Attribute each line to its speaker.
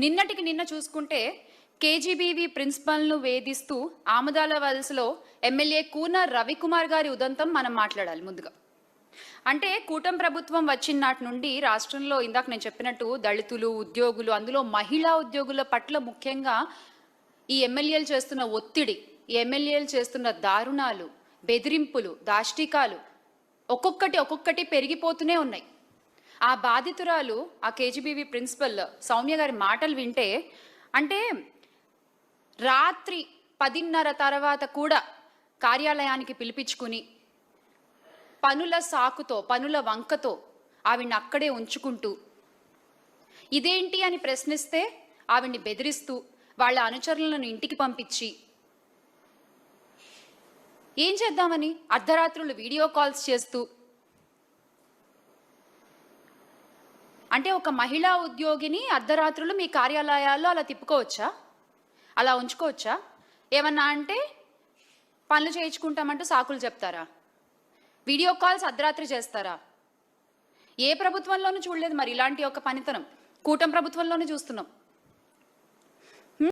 Speaker 1: నిన్నటికి నిన్న చూసుకుంటే కేజీబీవీ ప్రిన్సిపల్ను వేధిస్తూ ఆమదాల వలసలో ఎమ్మెల్యే కూన రవికుమార్ గారి ఉదంతం మనం మాట్లాడాలి ముందుగా. అంటే కూటమి ప్రభుత్వం వచ్చిన నాటి నుండి రాష్ట్రంలో ఇందాక నేను చెప్పినట్టు దళితులు, ఉద్యోగులు, అందులో మహిళా ఉద్యోగుల పట్ల ముఖ్యంగా ఈ ఎమ్మెల్యేలు చేస్తున్న ఒత్తిడి, ఈ ఎమ్మెల్యేలు చేస్తున్న దారుణాలు, బెదిరింపులు, దాష్టికాలు ఒక్కొక్కటి పెరిగిపోతూనే ఉన్నాయి. ఆ బాధితురాలు, ఆ కేజీబీవీ ప్రిన్సిపల్ సౌమ్య గారి మాటలు వింటే, అంటే రాత్రి 10:30 తర్వాత కూడా కార్యాలయానికి పిలిపించుకుని పనుల సాకుతో, పనుల వంకతో ఆవిడ్ని అక్కడే ఉంచుకుంటూ, ఇదేంటి అని ప్రశ్నిస్తే ఆవిడ్ని బెదిరిస్తూ, వాళ్ళ అనుచరులను ఇంటికి పంపించి, ఏం చేద్దామని అర్ధరాత్రులు వీడియో కాల్స్ చేస్తూ, అంటే ఒక మహిళా ఉద్యోగిని అర్ధరాత్రులు మీ కార్యాలయాల్లో అలా తిప్పుకోవచ్చా? అలా ఉంచుకోవచ్చా? ఏమన్నా అంటే పనులు చేయించుకుంటామంటూ సాకులు చెప్తారా? వీడియో కాల్స్ అర్ధరాత్రి చేస్తారా? ఏ ప్రభుత్వంలోనూ చూడలేదు మరి ఇలాంటి ఒక పనితనం. కూటమి ప్రభుత్వంలోనే చూస్తున్నాం.